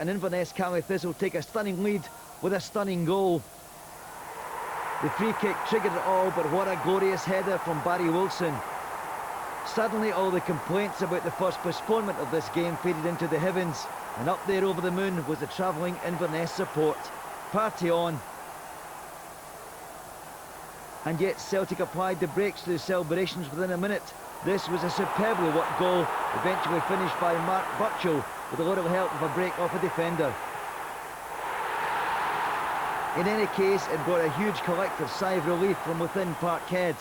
and Inverness Caley Thistle take a stunning lead with a stunning goal. The free kick triggered it all, but what a glorious header from Barry Wilson. Suddenly all the complaints about the first postponement of this game faded into the heavens, and up there over the moon was the travelling Inverness support. Party on. And yet Celtic applied the brakes to the celebrations within a minute. This was a superbly worked goal, eventually finished by Mark Burchell with a little help of a break off a defender. In any case, it brought a huge collective sigh of relief from within Parkhead.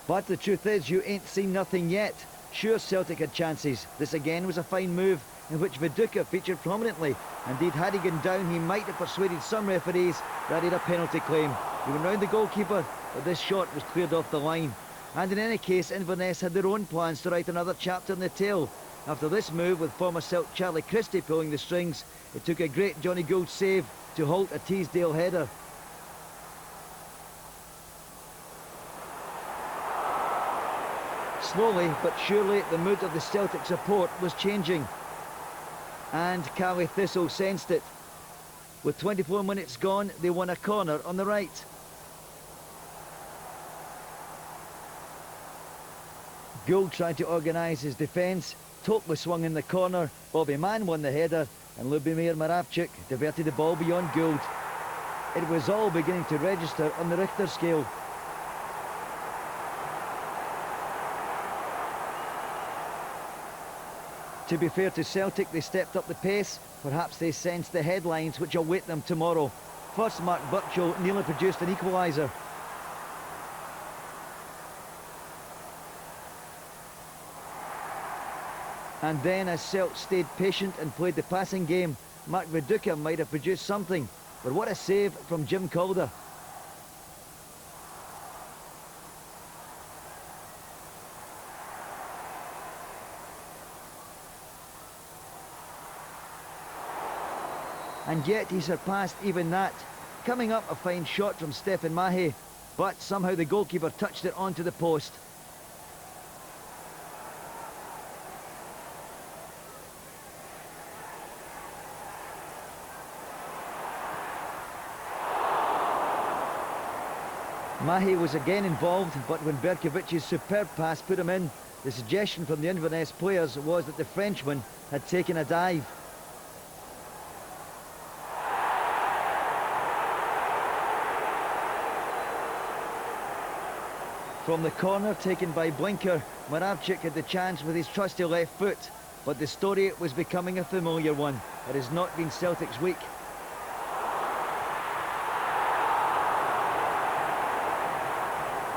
But the truth is, you ain't seen nothing yet. Sure, Celtic had chances. This again was a fine move, in which Viduka featured prominently. Indeed, had he gone down, he might have persuaded some referees that he had a penalty claim. He went round the goalkeeper, but this shot was cleared off the line. And in any case, Inverness had their own plans to write another chapter in the tale. After this move, with former Celtic Charlie Christie pulling the strings, it took a great Johnny Gould save to halt a Teesdale header. Slowly but surely, the mood of the Celtic support was changing. And Caley Thistle sensed it. With 24 minutes gone, they won a corner on the right. Gould tried to organise his defence. Tope was swung in the corner, Bobby Mann won the header, and Lubomir Moravchik diverted the ball beyond Gould. It was all beginning to register on the Richter scale. To be fair to Celtic, they stepped up the pace. Perhaps they sensed the headlines which await them tomorrow. First, Mark Burchell nearly produced an equaliser. And then, as Celt stayed patient and played the passing game, Mark Viduka might have produced something. But what a save from Jim Calder. And yet he surpassed even that. Coming up, a fine shot from Stephen Mahey, but somehow the goalkeeper touched it onto the post. Mahey was again involved, but when Berkovic's superb pass put him in, the suggestion from the Inverness players was that the Frenchman had taken a dive. From the corner taken by Blinker, Moravchik had the chance with his trusty left foot, but the story was becoming a familiar one. It has not been Celtic's week.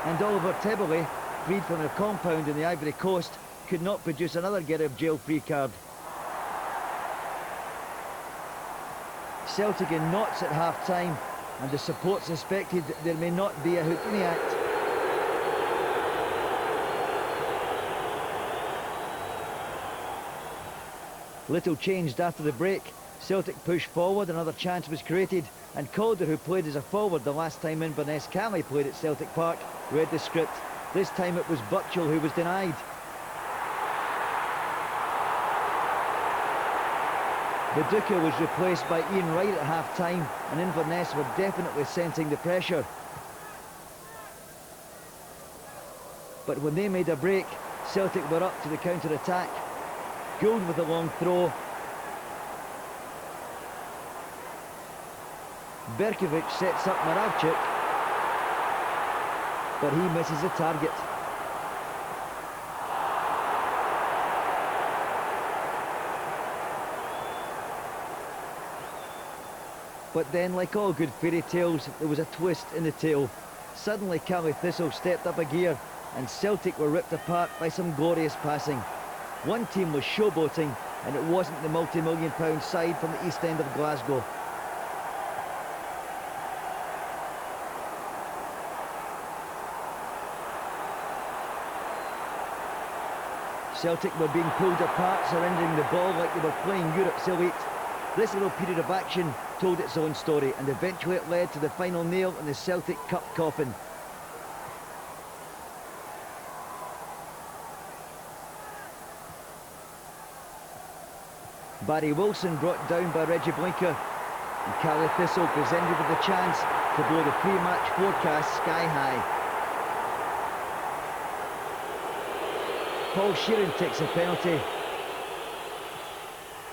And Oliver Tebele, freed from a compound in the Ivory Coast, could not produce another get-out-of-jail-free card. Celtic in knots at half-time, and the support suspected there may not be a Houdini act. Little changed after the break. Celtic pushed forward, another chance was created, and Calder, who played as a forward the last time Inverness Caley played at Celtic Park, read the script. This time it was Burchell who was denied. Viduka was replaced by Ian Wright at half-time, and Inverness were definitely sensing the pressure. But when they made a break, Celtic were up to the counter-attack. Gould with a long throw. Berkovic sets up Moravchik, but he misses the target. But then, like all good fairy tales, there was a twist in the tale. Suddenly Caley Thistle stepped up a gear, and Celtic were ripped apart by some glorious passing. One team was showboating, and it wasn't the multi-million-pound side from the east end of Glasgow. Celtic were being pulled apart, surrendering the ball like they were playing Europe's elite. This little period of action told its own story, and eventually it led to the final nail in the Celtic Cup coffin. Barry Wilson brought down by Reggie Blinker. And Caley Thistle presented with the chance to blow the pre-match forecast sky high. Paul Sheeran takes a penalty.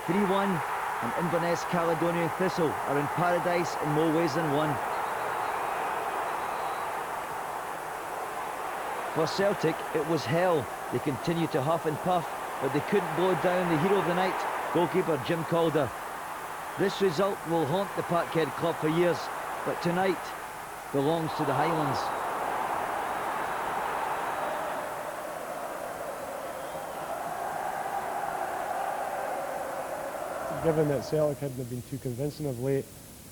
3-1, and Inverness Caley Thistle are in paradise in more ways than one. For Celtic, it was hell. They continued to huff and puff, but they couldn't blow down the hero of the night, goalkeeper Jim Calder. This result will haunt the Parkhead club for years, but tonight belongs to the Highlands. Given that Celtic hadn't been too convincing of late,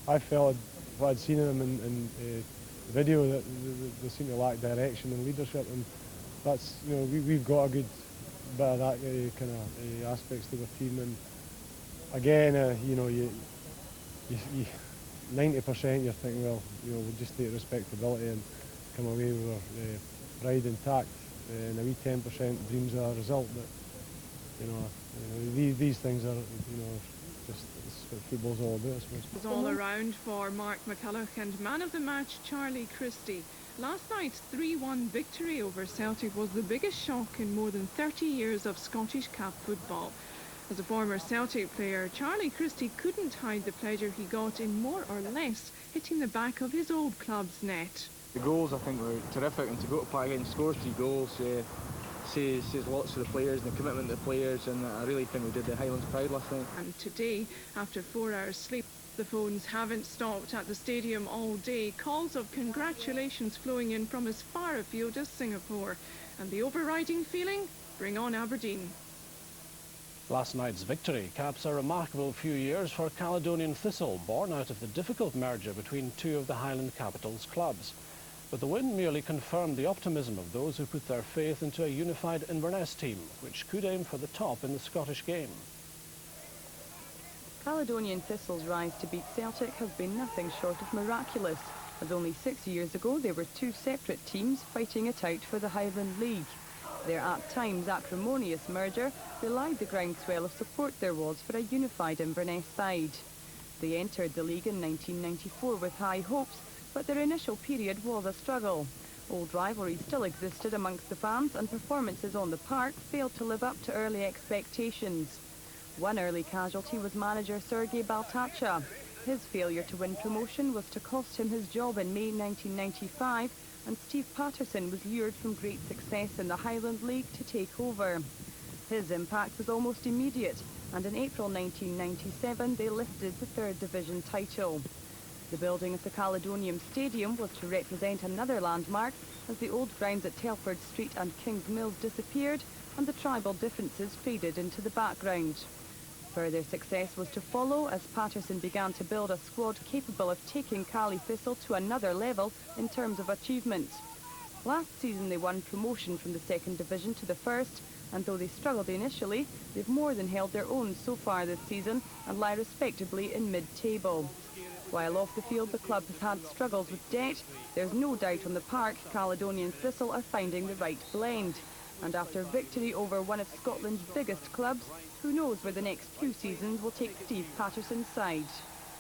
I felt what I'd seen of them in video that they seem to lack direction and leadership, and that's, you know, we've got a good bit of that kind of aspects to the team. And again, you know, you 90% you're thinking, well, you know, we'll just take respectability and come away with our pride intact, and a wee 10% dreams of a result. But you know, these things are, you know, just what football's all about, I suppose. It was all around for Mark McCulloch and man of the match Charlie Christie. Last night's 3-1 victory over Celtic was the biggest shock in more than 30 years of Scottish Cup football. As a former Celtic player, Charlie Christie couldn't hide the pleasure he got in more or less hitting the back of his old club's net. The goals, I think, were terrific, and to go to Parkhead and score 3 goals says lots to the players and the commitment to the players, and I really think we did the Highlands proud last night. And today, after 4 hours sleep, the phones haven't stopped at the stadium all day. Calls of congratulations flowing in from as far afield as Singapore. And the overriding feeling? Bring on Aberdeen. Last night's victory caps a remarkable few years for Caledonian Thistle, born out of the difficult merger between 2 of the Highland Capital's clubs. But the win merely confirmed the optimism of those who put their faith into a unified Inverness team, which could aim for the top in the Scottish game. Caledonian Thistle's rise to beat Celtic has been nothing short of miraculous, as only 6 years ago they were 2 separate teams fighting it out for the Highland League. Their at times acrimonious merger belied the groundswell of support there was for a unified Inverness side. They entered the league in 1994 with high hopes, but their initial period was a struggle. Old rivalry still existed amongst the fans, and performances on the park failed to live up to early expectations. One early casualty was manager Sergei Baltacha. His failure to win promotion was to cost him his job in May 1995, and Steve Patterson was lured from great success in the Highland League to take over. His impact was almost immediate, and in April 1997 they lifted the 3rd Division title. The building of the Caledonian Stadium was to represent another landmark, as the old grounds at Telford Street and Kings Mills disappeared and the tribal differences faded into the background. Further success was to follow as Patterson began to build a squad capable of taking Caley Thistle to another level in terms of achievement. Last season they won promotion from the 2nd Division to the 1st, and though they struggled initially, they've more than held their own so far this season and lie respectably in mid-table. While off the field the club has had struggles with debt, there's no doubt on the park Caledonian Thistle are finding the right blend. And after victory over one of Scotland's biggest clubs, who knows where the next few seasons will take Steve Patterson's side.